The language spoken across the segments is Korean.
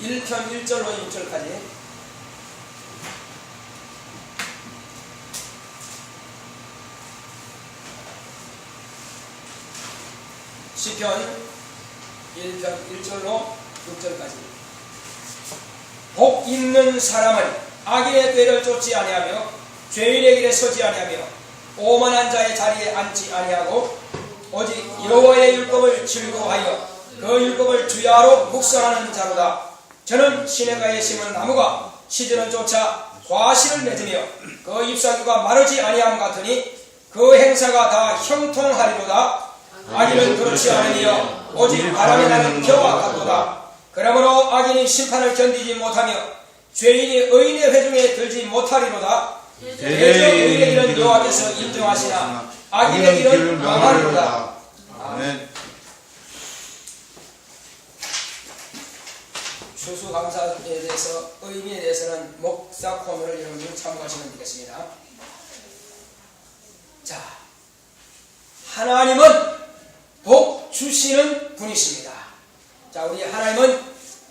1편 1절로 6절까지. 시편 1편 1절로 6절까지. 복 있는 사람은 악인의 꾀를 쫓지 아니하며 죄인의 길에 서지 아니하며 오만한 자의 자리에 앉지 아니하고 오직 여호와의 율법을 즐거워하여 그 율법을 주야로 묵상하는 자로다. 저는 시냇가에 심은 나무가 시즌을 쫓아 과실을 맺으며 그 잎사귀가 마르지 아니함 같으니 그 행사가 다 형통하리로다. 악인은 그렇지 않으며 오직 바람이 나는 겨와 같도다. 그러므로 악인이 심판을 견디지 못하며 죄인이 의인의 회중에 들지 못하리로다. 대저 의인의 길은 여호와께서 인정하시나 악인의 길은 망하리로다. 아멘. 추수감사에 대해서 의미에 대해서는 목사 코너를 여러분들 참고하시면 되겠습니다. 자, 하나님은 복 주시는 분이십니다. 자, 우리 하나님은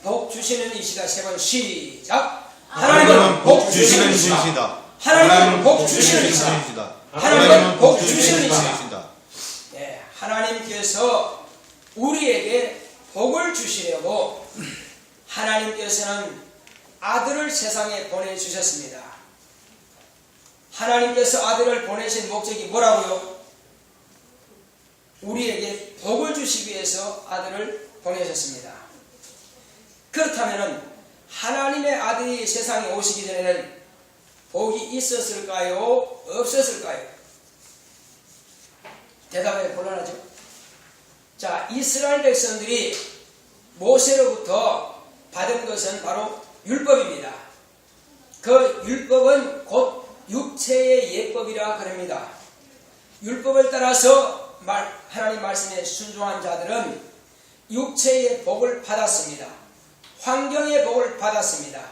복 주시는 이시다. 세 번 시작. 하나님은 복 주시는 이시다. 하나님은 복 주시는 이시다. 하나님은 복 주시는 이시다. 네, 하나님께서 우리에게 복을 주시려고 하나님께서는 아들을 세상에 보내주셨습니다. 하나님께서 아들을 보내신 목적이 뭐라고요? 우리에게 복을 주시기 위해서 아들을 보내셨습니다. 그렇다면 하나님의 아들이 세상에 오시기 전에는 복이 있었을까요? 없었을까요? 대답에 곤란하죠. 자, 이스라엘 백성들이 모세로부터 받은 것은 바로 율법입니다. 그 율법은 곧 육체의 예법이라 그럽니다. 율법을 따라서 하나님 말씀에 순종한 자들은 육체의 복을 받았습니다. 환경의 복을 받았습니다.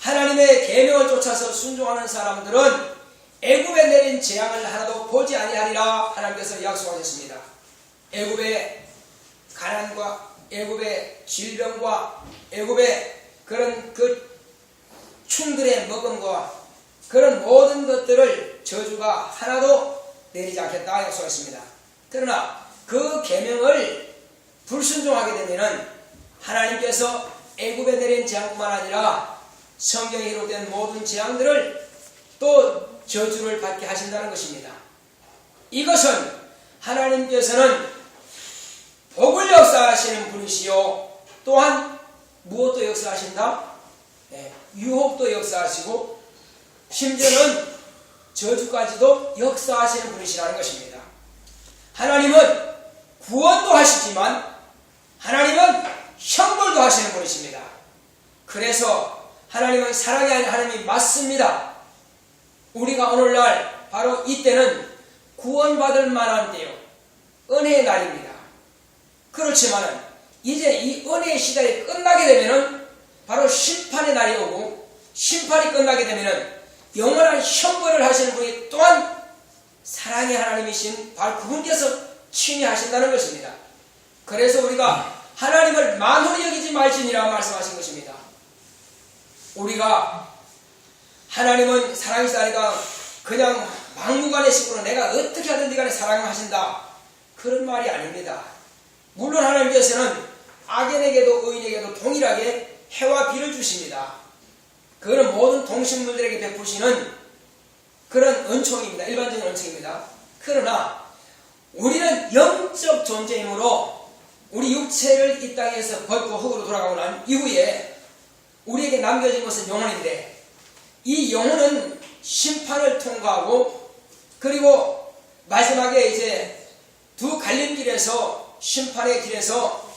하나님의 계명을 쫓아서 순종하는 사람들은 애굽에 내린 재앙을 하나도 보지 아니하리라 하나님께서 약속하셨습니다. 애굽의 가난과 애굽의 질병과 애굽의 그런 그 충들의 먹음과 그런 모든 것들을 저주가 하나도 내리지 않겠다 약속했습니다. 그러나 그 계명을 불순종하게 되면은 하나님께서 애굽에 내린 재앙뿐만 아니라 성경에 기록된 모든 재앙들을 또 저주를 받게 하신다는 것입니다. 이것은 하나님께서는 복을 역사하시는 분이시요 또한 무엇도 역사하신다? 네, 유혹도 역사하시고 심지어는 저주까지도 역사하시는 분이시라는 것입니다. 하나님은 구원도 하시지만 하나님은 형벌도 하시는 분이십니다. 그래서 하나님은 사랑의 하나님이 맞습니다. 우리가 오늘날 바로 이때는 구원받을 만한 때요, 은혜의 날입니다. 그렇지만은 이제 이 은혜의 시대가 끝나게 되면은 바로 심판의 날이 오고, 심판이 끝나게 되면은 영원한 형벌을 하시는 분이 또한 사랑의 하나님이신 바로 그분께서 친히 하신다는 것입니다. 그래서 우리가 하나님을 만홀히 여기지 말지니라 말씀하신 것입니다. 우리가 하나님은 사랑이시다니까 그냥 막무가내 식으로 내가 어떻게 하든지 간에 사랑을 하신다, 그런 말이 아닙니다. 물론 하나님께서는 악인에게도 의인에게도 동일하게 해와 비를 주십니다. 그거는 모든 동식물들에게 베푸시는 그런 은총입니다. 일반적인 은총입니다. 그러나 우리는 영적 존재이므로 우리 육체를 이 땅에서 벗고 흙으로 돌아가고 난 이후에 우리에게 남겨진 것은 영혼인데, 이 영혼은 심판을 통과하고 그리고 마지막에 이제 두 갈림길에서, 심판의 길에서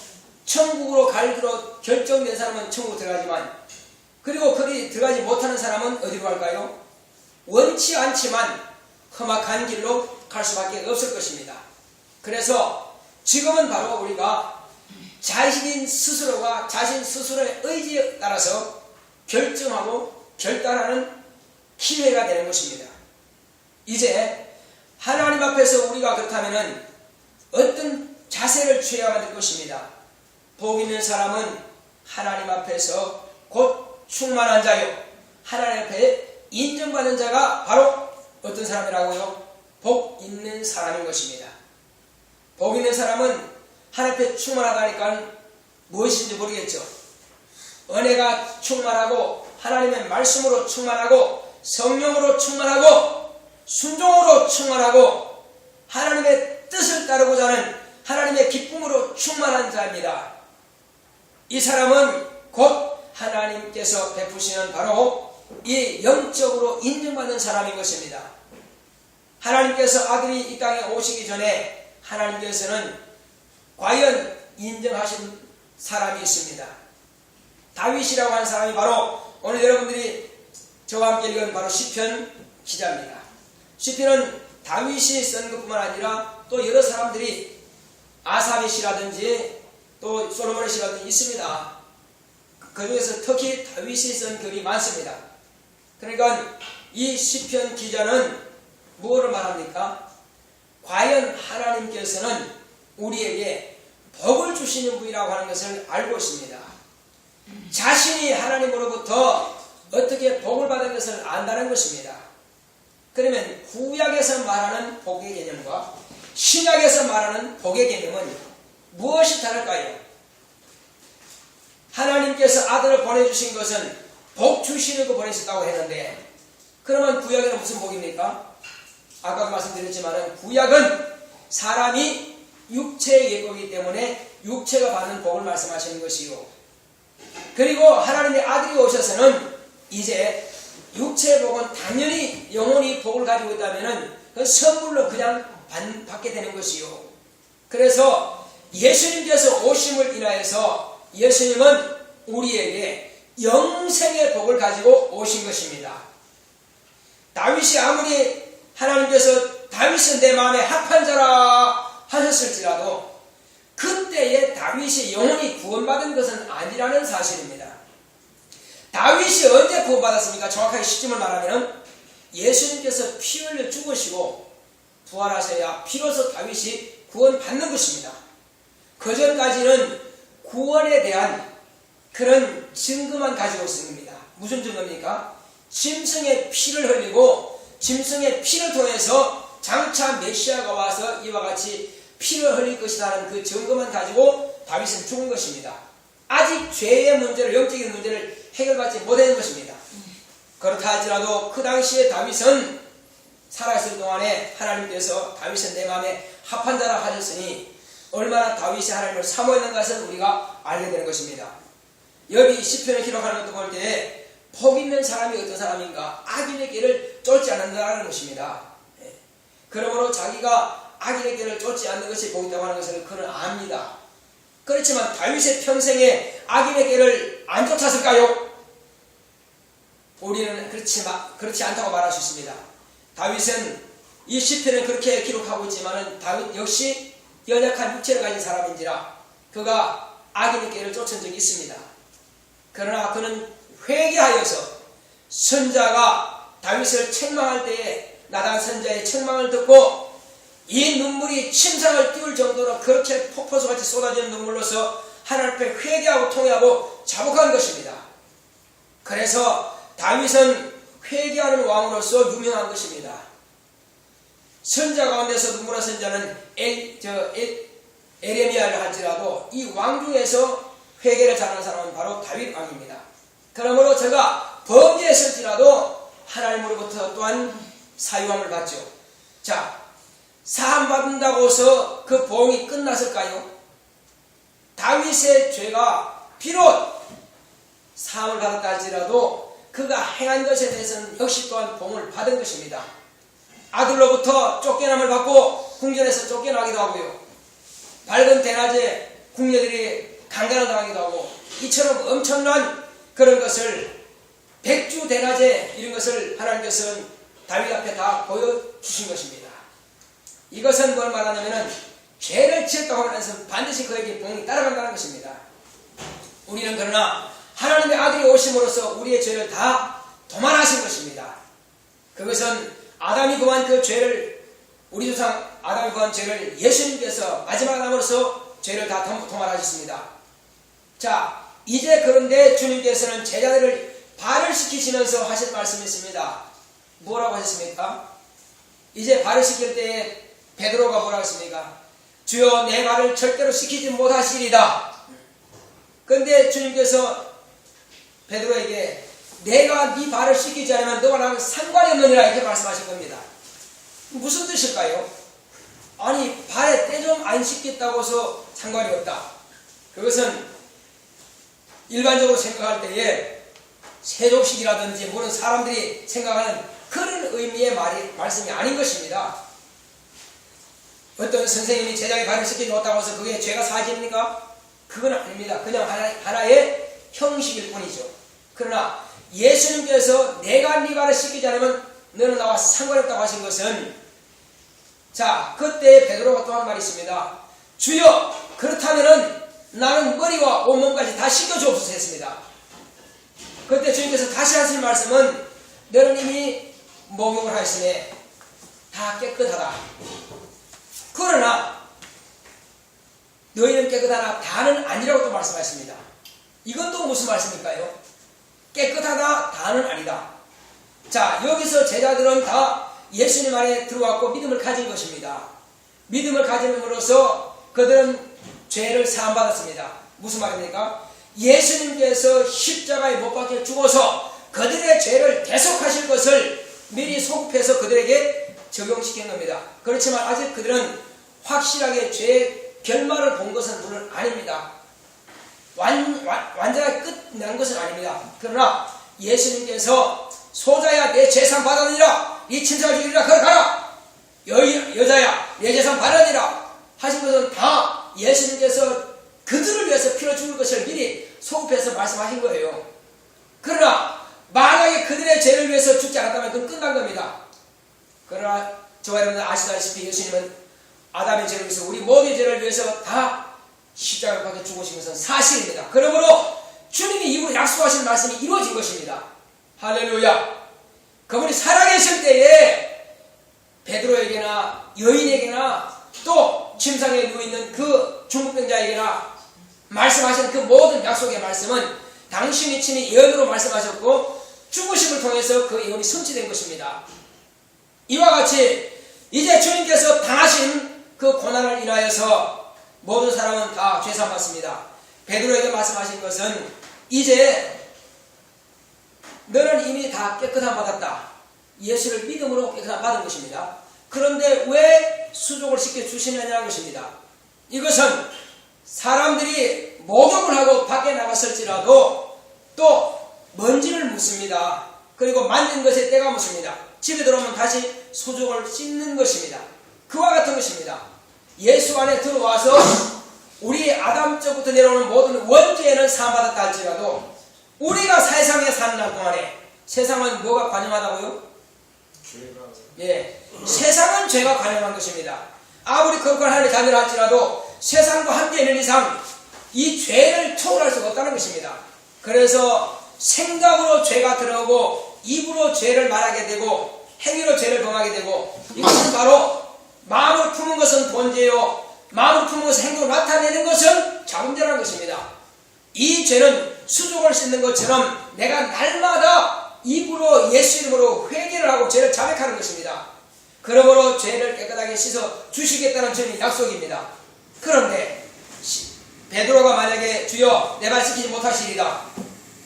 천국으로 갈기로 결정된 사람은 천국으로 들어가지만, 그리고 거기 들어가지 못하는 사람은 어디로 갈까요? 원치 않지만 험악한 길로 갈 수밖에 없을 것입니다. 그래서 지금은 바로 우리가 자신 스스로가 자신 스스로의 의지에 따라서 결정하고 결단하는 기회가 되는 것입니다. 이제 하나님 앞에서 우리가 그렇다면 어떤 자세를 취해야만 될 것입니다. 복 있는 사람은 하나님 앞에서 곧 충만한 자요, 하나님 앞에 인정받는 자가 바로 어떤 사람이라고요? 복 있는 사람인 것입니다. 복 있는 사람은 하나님 앞에 충만하다니까 무엇인지 모르겠죠. 은혜가 충만하고 하나님의 말씀으로 충만하고 성령으로 충만하고 순종으로 충만하고 하나님의 뜻을 따르고자 하는 하나님의 기쁨으로 충만한 자입니다. 이 사람은 곧 하나님께서 베푸시는 바로 이 영적으로 인정받는 사람인 것입니다. 하나님께서 아들이 이 땅에 오시기 전에 하나님께서는 과연 인정하신 사람이 있습니다. 다윗이라고 하는 사람이 바로 오늘 여러분들이 저와 함께 읽은 바로 시편 기자입니다. 시편은 다윗이 쓴 것뿐만 아니라 또 여러 사람들이 아삽의 시라든지 또 솔로몬의 시라든지 있습니다. 그 중에서 특히 다윗이 쓴 글이 많습니다. 그러니까 이 시편 기자는 무엇을 말합니까? 과연 하나님께서는 우리에게 복을 주시는 분이라고 하는 것을 알고 있습니다. 자신이 하나님으로부터 어떻게 복을 받은 것을 안다는 것입니다. 그러면 구약에서 말하는 복의 개념과 신약에서 말하는 복의 개념은 무엇이 다를까요? 하나님께서 아들을 보내주신 것은 복 주시려고 보내셨다고 했는데, 그러면 구약에는 무슨 복입니까? 아까도 말씀드렸지만 구약은 사람이 육체의 예고이기 때문에 육체가 받는 복을 말씀하시는 것이요, 그리고 하나님의 아들이 오셔서는 이제 육체의 복은 당연히 영혼이 복을 가지고 있다면 그 선물로 그냥 받게 되는 것이요, 그래서 예수님께서 오심을 인하여서 예수님은 우리에게 영생의 복을 가지고 오신 것입니다. 다윗이 아무리 하나님께서 다윗은 내 마음에 합한 자라 하셨을지라도 그때에 다윗이 영원히 구원받은 것은 아니라는 사실입니다. 다윗이 언제 구원받았습니까? 정확하게 시점을 말하면 예수님께서 피 흘려 죽으시고 부활하셔야 비로소 다윗이 구원받는 것입니다. 그 전까지는 구원에 대한 그런 증거만 가지고 있습니다. 무슨 증거입니까? 짐승의 피를 흘리고 짐승의 피를 통해서 장차 메시아가 와서 이와 같이 피를 흘릴 것이라는 그 증거만 가지고 다윗은 죽은 것입니다. 아직 죄의 문제를, 영적인 문제를 해결받지 못한 것입니다. 그렇다 할지라도 그 당시에 다윗은 살아있을 동안에 하나님께서 다윗은 내 마음에 합한 자라 하셨으니 얼마나 다윗이 하나님을 사모했는 것을 우리가 알게 되는 것입니다. 여기 시편을 기록하는 것도 볼 때 복 있는 사람이 어떤 사람인가? 악인의 길을 쫓지 않는다는 것입니다. 그러므로 자기가 악인의 길을 쫓지 않는 것이 복 있다고 하는 것을 그는 압니다. 그렇지만 다윗의 평생에 악인의 길을 안 쫓았을까요? 우리는 그렇지 않다고 말할 수 있습니다. 다윗은 이 시편을 그렇게 기록하고 있지만 다윗 역시 연약한 육체를 가진 사람인지라 그가 악인의 길을 쫓은 적이 있습니다. 그러나 그는 회개하여서 선자가 다윗을 책망할 때에 나단 선자의 책망을 듣고 이 눈물이 침상을 띄울 정도로 그렇게 폭포수같이 쏟아지는 눈물로서 하나님 앞에 회개하고 통회하고 자복한 것입니다. 그래서 다윗은 회개하는 왕으로서 유명한 것입니다. 선자 가운데서 눈물의 선자는 에레미야를 할지라도 이 왕 중에서 회개를 잘하는 사람은 바로 다윗 왕입니다. 그러므로 제가 범죄했을지라도 하나님으로부터 또한 사유함을 받죠. 자, 사함 받는다고 해서 그 보응이 끝났을까요? 다윗의 죄가 비록 사함을 받았다 할지라도 그가 행한 것에 대해서는 역시 또한 보응을 받은 것입니다. 아들로부터 쫓겨남을 받고 궁전에서 쫓겨나기도 하고요, 밝은 대낮에 궁녀들이 강간을 당하기도 하고, 이처럼 엄청난 그런 것을 백주 대낮에 이런 것을 하나님께서는 다윗 앞에 다 보여주신 것입니다. 이것은 뭘 말하냐면 죄를 지었다고 하면서 반드시 그에게 보응이 따라간다는 것입니다. 우리는 그러나 하나님의 아들이 오심으로써 우리의 죄를 다 도말하신 것입니다. 그것은 아담이 구한 그 죄를, 우리 조상 아담이 구한 죄를 예수님께서 마지막 아담으로서 죄를 다 도말하셨습니다. 자, 이제 그런데 주님께서는 제자들을 발을 씻기시면서 하실 말씀이 있습니다. 뭐라고 하셨습니까? 이제 발을 씻길 때에 베드로가 뭐라고 했습니까? 주여 내 발을 절대로 씻기지 못하시리다. 그런데 주님께서 베드로에게 내가 네 발을 씻기지 않으면 너와 나는 상관이 없느니라 이렇게 말씀하신 겁니다. 무슨 뜻일까요? 아니 발에 때 좀 안 씻겠다고 해서 상관이 없다. 그것은 일반적으로 생각할 때에 세족식이라든지 모든 사람들이 생각하는 그런 의미의 말씀이 아닌 것입니다. 어떤 선생님이 제자의 발을 씻기지 못하고 해서 그게 죄가 사지입니까? 그건 아닙니다. 그냥 하나의 형식일 뿐이죠. 그러나 예수님께서 내가 네 발을 씻기지 않으면 너는 나와 상관없다고 하신 것은, 자, 그때 베드로가 또 한 말이 있습니다. 주여 그렇다면은 나는 머리와 온몸까지 다 씻겨주옵소서 했습니다. 그때 주님께서 다시 하실 말씀은 너는 이미 목욕을 하였으니 다 깨끗하다. 그러나 너희는 깨끗하나 다는 아니라고 또 말씀하십니다. 이건 또 무슨 말씀일까요? 깨끗하다 다는 아니다. 자, 여기서 제자들은 다 예수님 안에 들어왔고 믿음을 가진 것입니다. 믿음을 가짐으로써 그들은 죄를 사함받았습니다. 무슨 말입니까? 예수님께서 십자가에 못 박혀 죽어서 그들의 죄를 대속하실 것을 미리 소급해서 그들에게 적용시킨 겁니다. 그렇지만 아직 그들은 확실하게 죄의 결말을 본 것은 물론 아닙니다. 완전하게 끝난 것은 아닙니다. 그러나 예수님께서 소자야 내 재산 받았느니라, 이 친자가 죽이리라 걸어가라, 여자야 내 재산 받았느니라 하신 것은 다 예수님께서 그들을 위해서 피로 죽을 것을 미리 소급해서 말씀하신 거예요. 그러나 만약에 그들의 죄를 위해서 죽지 않았다면 그건 끝난 겁니다. 그러나 저와 여러분들 아시다시피 예수님은 아담의 죄를 위해서 우리 모두의 죄를 위해서 다 십자가를 박혀 죽으신 것은 사실입니다. 그러므로 주님이 입으로 약속하신 말씀이 이루어진 것입니다. 할렐루야. 그분이 살아계실 때에 베드로에게나 여인에게나 또 침상에 누워있는 그 중풍병자에게나 말씀하신 그 모든 약속의 말씀은 당신이 친히 예언으로 말씀하셨고 죽으심을 통해서 그 예언이 성취된 것입니다. 이와 같이 이제 주님께서 당하신 그 고난을 인하여서 모든 사람은 다 죄사함 받습니다. 베드로에게 말씀하신 것은 이제 너는 이미 다 깨끗함 받았다. 예수를 믿음으로 깨끗함 받은 것입니다. 그런데 왜 수족을 시켜주시느냐는 것입니다. 이것은 사람들이 목욕을 하고 밖에 나갔을지라도 또 먼지를 묻습니다. 그리고 만진 것에 때가 묻습니다. 집에 들어오면 다시 수족을 씻는 것입니다. 그와 같은 것입니다. 예수 안에 들어와서 우리 아담적부터 내려오는 모든 원죄는 사함받았다 할지라도 우리가 세상에 사는 날 동안에 세상은 뭐가 관영하다고요? 예, 세상은 죄가 관영한 것입니다. 아무리 거룩한 하나님의 자녀를 할지라도 세상과 함께 있는 이상 이 죄를 초월할 수가 없다는 것입니다. 그래서 생각으로 죄가 들어오고 입으로 죄를 말하게 되고 행위로 죄를 범하게 되고, 이것은 바로 마음을 품은 것은 본죄요 마음을 품은 것은 행동을 나타내는 것은 자문죄라는 것입니다. 이 죄는 수족을 씻는 것처럼 내가 날마다 입으로 예수 이름으로 회개를 하고 죄를 자백하는 것입니다. 그러므로 죄를 깨끗하게 씻어 주시겠다는 주님의 약속입니다. 그런데 베드로가 만약에 주여 내 발 씻기지 못하시리다,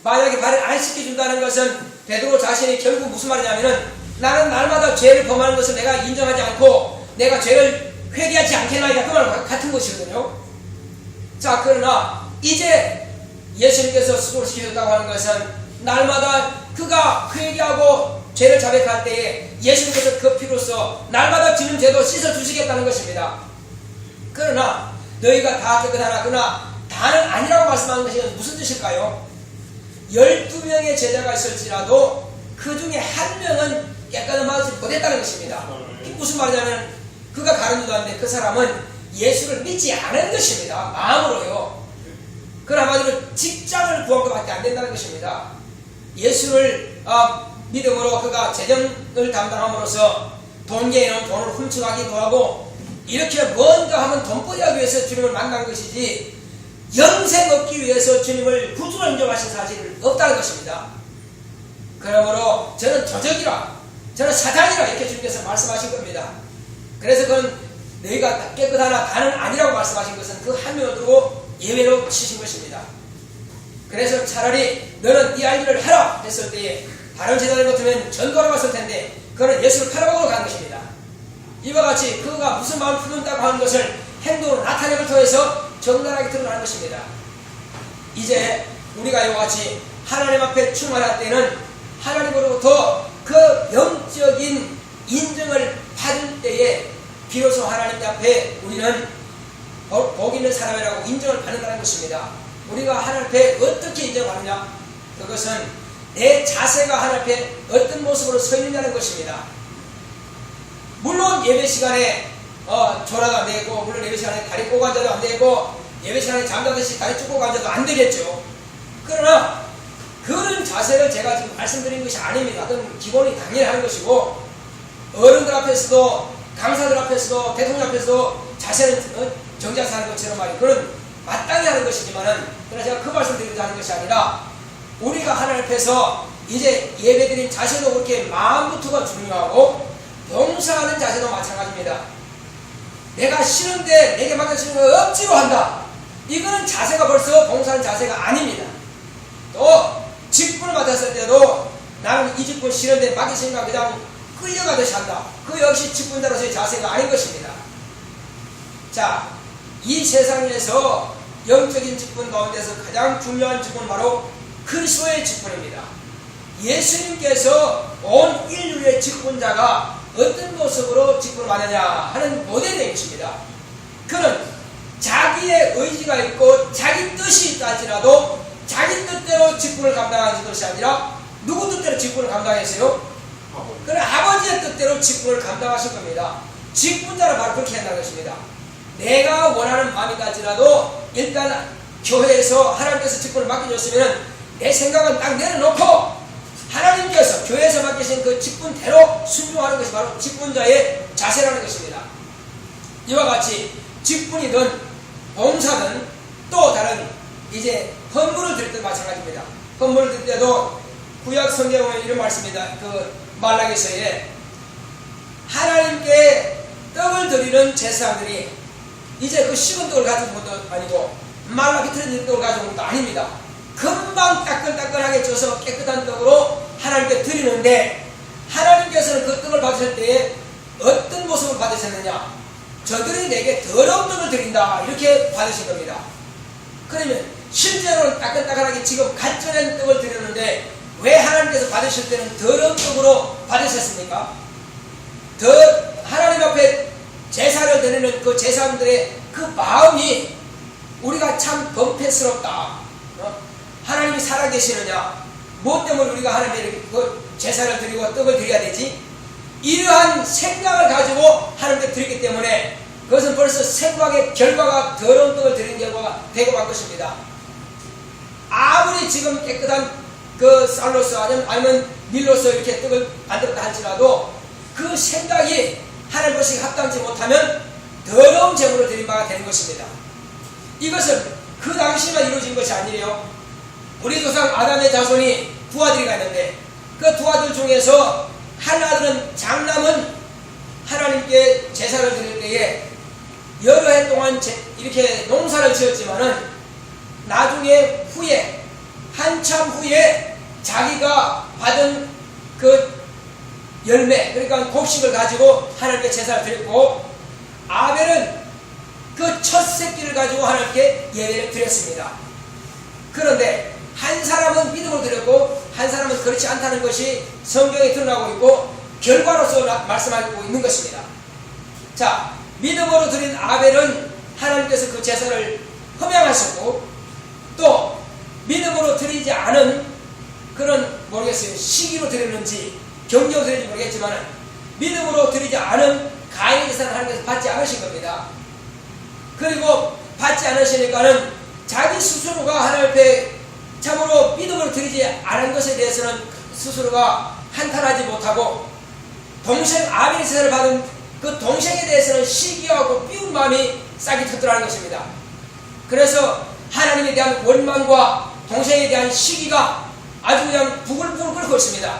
만약에 발을 안 씻겨준다는 것은 베드로 자신이 결국 무슨 말이냐면은 나는 날마다 죄를 범하는 것을 내가 인정하지 않고 내가 죄를 회개하지 않겠나이다, 그 말 같은 것이거든요. 자, 그러나 이제 예수님께서 수고를 시켜줬다고 하는 것은 날마다 그가 회개하고 죄를 자백할 때에 예수님께서 그 피로써 날마다 지는 죄도 씻어주시겠다는 것입니다. 그러나 너희가 다 깨끗하라, 그러나 다는 아니라고 말씀하는 것이 무슨 뜻일까요? 12명의 제자가 있을지라도 그 중에 한 명은 깨끗한 마음을 못했다는 것입니다. 무슨 말이냐면 그가 가르쳐도 하는데 그 사람은 예수를 믿지 않은 것입니다. 마음으로요. 그러나 한마디로 직장을 구한 것밖에 안 된다는 것입니다. 예수를 믿음으로 그가 재정을 담당함으로써 돈계에는 돈을 훔쳐가기도 하고 이렇게 뭔가 하면 돈벌이하기 위해서 주님을 만난 것이지 영생 얻기 위해서 주님을 구주로 인정하신 사실은 없다는 것입니다. 그러므로 저는 도적이라, 저는 사단이라 이렇게 주님께서 말씀하신 겁니다. 그래서 그건 너희가 깨끗하나 다는 아니라고 말씀하신 것은 그 한 명을 두고 예외로 치신 것입니다. 그래서 차라리 너는 이 아이들을 하라 했을 때에 다른 제자들 같으면 전도하러 갔을 텐데 그는 예수를 팔아먹으러 간 것입니다. 이와 같이 그가 무슨 마음을 품는다고 하는 것을 행동으로 나타내을 통해서 정당하게 드러나는 것입니다. 이제 우리가 이와 같이 하나님 앞에 충만할 때는 하나님으로부터 그 영적인 인정을 받을 때에 비로소 하나님 앞에 우리는 복 있는 사람이라고 인정을 받는다는 것입니다. 우리가 하나님 앞에 어떻게 인정받느냐? 그것은 내 자세가 하나님 앞에 어떤 모습으로 서 있느냐는 것입니다. 물론 예배 시간에 졸아도 안 되고, 물론 예배 시간에 다리 꼬고 앉아도 안 되고, 예배 시간에 잠자듯이 다리 쭉 꼬고 앉아도 안 되겠죠. 그러나 그런 자세를 제가 지금 말씀드린 것이 아닙니다. 그건 기본이 당연한 것이고, 어른들 앞에서도 강사들 앞에서도 대통령 앞에서도 자세는 정자세 하는 것처럼 말이에요. 그건 마땅히 하는 것이지만은, 그러나 제가 그 말씀 드리고자 하는 것이 아니라 우리가 하나님 앞에서 이제 예배드린 자세도 그렇게 마음부터가 중요하고 봉사하는 자세도 마찬가지입니다. 내가 싫은데 내게 맡겨주는 걸 억지로 한다. 이거는 자세가 벌써 봉사하는 자세가 아닙니다. 또 직분을 맡았을 때도 나는 이 직분 싫은데 맡기시니까 그냥 끌려가듯이 한다. 그 역시 직분자로서의 자세가 아닌 것입니다. 자, 이 세상에서 영적인 직분 가운데서 가장 중요한 직분은 바로 그리스도의 직분입니다. 예수님께서 온 인류의 직분자가 어떤 모습으로 직분을 받느냐 하는 모델인 것입니다. 그는 자기의 의지가 있고 자기 뜻이 있다 할지라도 자기 뜻대로 직분을 감당하는 것이 아니라 누구 뜻대로 직분을 감당했어요? 그래, 아버지의 뜻대로 직분을 감당하실 겁니다. 직분자는 바로 그렇게 한다는 것입니다. 내가 원하는 마음이다 할지라도 일단 교회에서 하나님께서 직분을 맡겨줬으면 내 생각은 딱 내려놓고 하나님께서 교회에서 맡기신 그 직분대로 순종하는 것이 바로 직분자의 자세라는 것입니다. 이와 같이 직분이든 봉사든 또 다른 이제 헌물을 드릴 때 마찬가지입니다. 헌물을 드릴 때도 구약 성경에 이런 말씀입니다. 그 말라기서에 하나님께 떡을 드리는 제사장들이 이제 그 식은 떡을 가지고 온 것도 아니고 말라 비틀어진 떡을 가지고 온 것도 아닙니다. 금방 따끈따끈하게 쪄서 깨끗한 떡으로 하나님께 드리는데 하나님께서는 그 떡을 받으실 때에 어떤 모습을 받으셨느냐? 저들이 내게 더러운 떡을 드린다 이렇게 받으신 겁니다. 그러면 실제로는 따끈따끈하게 지금 갓 쪄낸 떡을 드리는데 왜 하나님께서 받으실 때는 더러운 떡으로 받으셨습니까? 하나님 앞에 제사를 드리는 그 제사장들의 그 마음이 우리가 참 범패스럽다. 하나님이 살아계시느냐? 무엇 때문에 우리가 하나님께 그 제사를 드리고 떡을 드려야 되지? 이러한 생각을 가지고 하나님께 드리기 때문에 그것은 벌써 생각의 결과가 더러운 떡을 드리는 결과가 되고 말 것입니다. 아무리 지금 깨끗한 그 쌀로서 아니면 밀로서 이렇게 떡을 만들었다 할지라도 그 생각이 하나님 것이 합당치 못하면 더러운 제물을 드린 바가 되는 것입니다. 이것은 그 당시만 이루어진 것이 아니에요. 우리 조상 아담의 자손이 두 아들이 있는데 그 두 아들 중에서 한 아들은 장남은 하나님께 제사를 드릴 때에 여러 해 동안 이렇게 농사를 지었지만은 나중에 후에 한참 후에 자기가 받은 그 열매 그러니까 곡식을 가지고 하나님께 제사를 드렸고 아벨은 그 첫 새끼를 가지고 하나님께 예배를 드렸습니다. 그런데 한 사람은 믿음으로 드렸고 한 사람은 그렇지 않다는 것이 성경에 드러나고 있고 결과로서 말씀하고 있는 것입니다. 자, 믿음으로 드린 아벨은 하나님께서 그 제사를 흠양하셨고 또 믿음으로 드리지 않은 그런 모르겠어요. 시기로 드렸는지 경제로 드렸는지 모르겠지만 믿음으로 드리지 않은 가인의 제사를 하나님께서 받지 않으신 겁니다. 그리고 받지 않으시니까는 자기 스스로가 하나님 앞에 참으로 믿음으로 드리지 않은 것에 대해서는 스스로가 한탄하지 못하고 동생 아벨의 제사를 받은 그 동생에 대해서는 시기하고 미운 마음이 싹이 터뜨라는 것입니다. 그래서 하나님에 대한 원망과 동생에 대한 시기가 아주 그냥 부글부글 끓고 있습니다.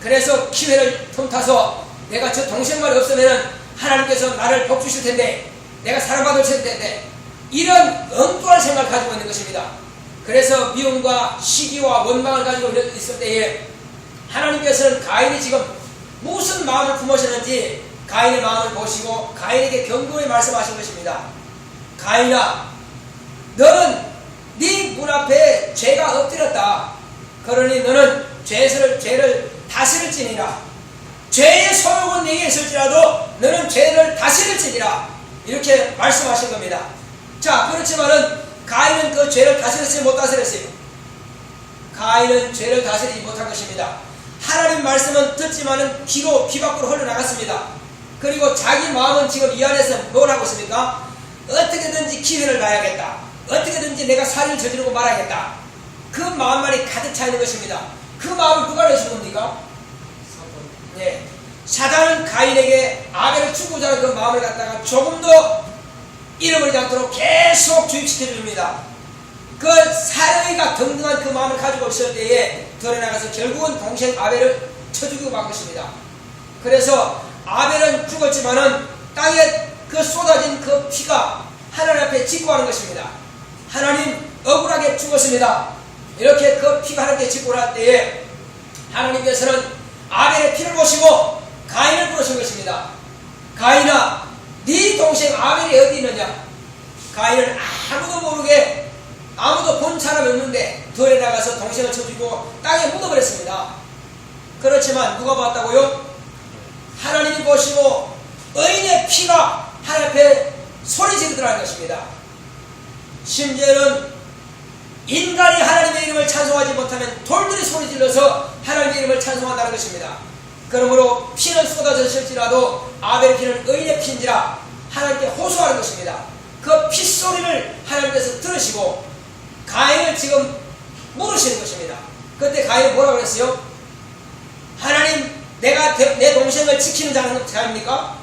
그래서 기회를 틈타서 내가 저 동생만 없으면 하나님께서 나를 복 주실 텐데, 내가 사랑받을 텐데, 이런 엉뚱한 생각을 가지고 있는 것입니다. 그래서 미움과 시기와 원망을 가지고 있을 때에 하나님께서는 가인이 지금 무슨 마음을 품으셨는지 가인의 마음을 보시고 가인에게 경고의 말씀하신 것입니다. 가인아, 너는 네 문 앞에 죄가 엎드렸다. 그러니 너는 죄를 다스릴지니라. 죄의 소욕은 네게 있을지라도 너는 죄를 다스릴지니라. 이렇게 말씀하신 겁니다. 자, 그렇지만은 가인은 그 죄를 다스렸어요, 못 다스렸어요? 가인은 죄를 다스리지 못한 것입니다. 하나님 말씀은 듣지만은 귀로 귀 밖으로 흘러나갔습니다. 그리고 자기 마음은 지금 이 안에서 뭘 하고 있습니까? 어떻게든지 기회를 가야겠다. 어떻게든지 내가 살인을 저지르고 말아야겠다. 그 마음만이 가득 차 있는 것입니다. 그 마음을 누가 내신 겁니까? 네. 사단은 가인에게 아벨을 죽고자 하는 그 마음을 갖다가 조금도 잃어버리지 않도록 계속 주입시켜 줍니다. 그 사랑이가 등등한 그 마음을 가지고 있을 때에 드러나가서 결국은 동생 아벨을 쳐 죽이고 만 것입니다. 그래서 아벨은 죽었지만은 땅에 그 쏟아진 그 피가 하나님 앞에 직고하는 것입니다. 하나님, 억울하게 죽었습니다. 이렇게 그 피가 하나님께 직고를 할 때에 하나님께서는 아벨의 피를 보시고 가인을 부르신 것입니다. 가인아, 네 동생 아벨이 어디 있느냐? 가인은 아무도 모르게, 아무도 본 사람이 없는데 들에 나가서 동생을 쳐주고 땅에 묻어버렸습니다. 그렇지만 누가 봤다고요? 하나님이 보시고 의인의 피가 하나님 앞에 소리 지르더라는 것입니다. 심지어는 인간이 하나님의 이름을 찬송하지 못하면 돌들이 소리 질러서 하나님의 이름을 찬송한다는 것입니다. 그러므로 피는 쏟아졌을지라도 아벨의 피는 의인의 피인지라 하나님께 호소하는 것입니다. 그 핏소리를 하나님께서 들으시고 가인을 지금 물으시는 것입니다. 그때 가인은 뭐라고 그랬어요? 하나님, 내가 내 동생을 지키는 자입니까?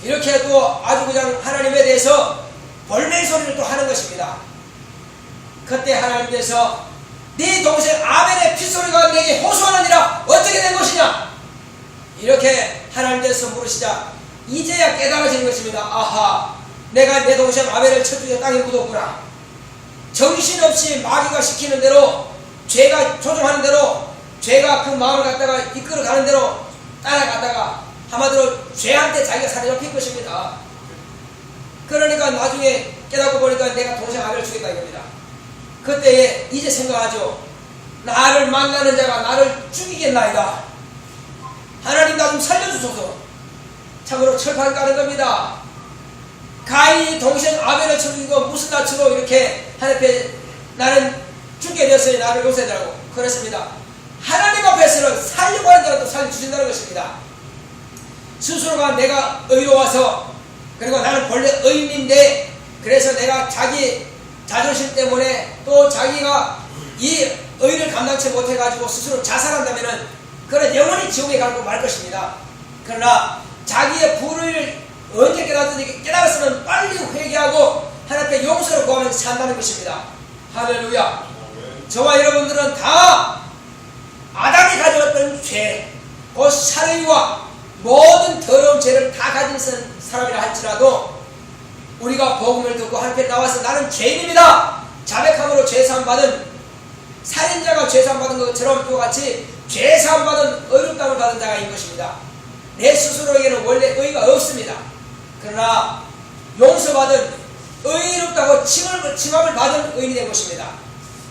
이렇게 또 아주 그냥 하나님에 대해서 벌멘 소리를 또 하는 것입니다. 그때 하나님께서 네 동생 아벨의 핏소리가 내게 호소하느니라 어떻게 된 것이냐? 이렇게 하나님께서 물으시자 이제야 깨달아지는 것입니다. 아하, 내가 내 동생 아벨을 쳐죽여 땅에 묻었구나. 정신없이 마귀가 시키는 대로, 죄가 조종하는 대로, 죄가 그 마음을 갖다가 이끌어가는 대로 따라가다가 한마디로 죄한테 자기가 살이 잡힌 것입니다. 그러니까 나중에 깨닫고 보니까 내가 동생 아벨을 죽였다 이겁니다. 그때에 이제 생각하죠. 나를 만나는 자가 나를 죽이겠나이다. 하나님, 나 좀 살려주소서. 참으로 철판 까는 겁니다. 가인이 동생 아벨을 죽이고 무슨 낯으로 이렇게 하나님 앞에 나는 죽게 되었으니 나를 용서해달라고 그랬습니다. 하나님 앞에서는 살려고 하는 자라도 살려주신다는 것입니다. 스스로가 내가 의로워서, 그리고 나는 본래 의인인데 그래서 내가 자기 자존심 때문에 또 자기가 이 의를 감당치 못해가지고 스스로 자살한다면은 그는 영원히 지옥에 가고 말 것입니다. 그러나 자기의 불을 언제 깨달았으면 빨리 회개하고 하나님 앞에 용서를 구하면서 산다는 것입니다. 할렐루야. 저와 여러분들은 다 아담이 가져왔던 죄, 그 살인과 모든 더러운 죄를 다 가진 사람이라 할지라도 우리가 복음을 듣고 하나님 앞에 나와서 나는 죄인입니다. 자백함으로 죄사함 받은 살인자가 죄사함 받은 것처럼 또 같이 죄사함 받은 의롭다함을 받은 자가 인 것입니다. 내 스스로에게는 원래 의가 없습니다. 그러나 용서받은 의롭다고 칭함을 받은 의인이 된 것입니다.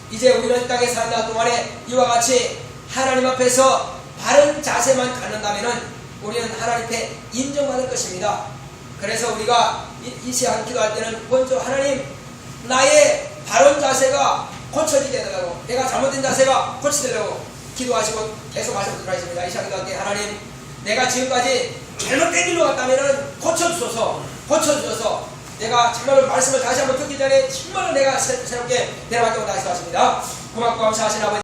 이제 우리는 땅에 사는 동안에 이와 같이 하나님 앞에서 바른 자세만 갖는다면 우리는 하나님 앞에 인정받을 것입니다. 그래서 우리가 이 시간 기도할 때는 먼저 하나님, 나의 바른 자세가 고쳐지게 해달라고, 내가 잘못된 자세가 고쳐지려고 기도하시고 계속 하셔도록 하겠습니다. 이 시간 기도할 때 하나님, 내가 지금까지 잘못된 길로 갔다면 고쳐주소서, 내가 정말로 말씀을 다시 한번 듣기 전에 정말로 내가 새롭게 내려가도록 하시겠습니다. 고맙고 감사하신 아버지.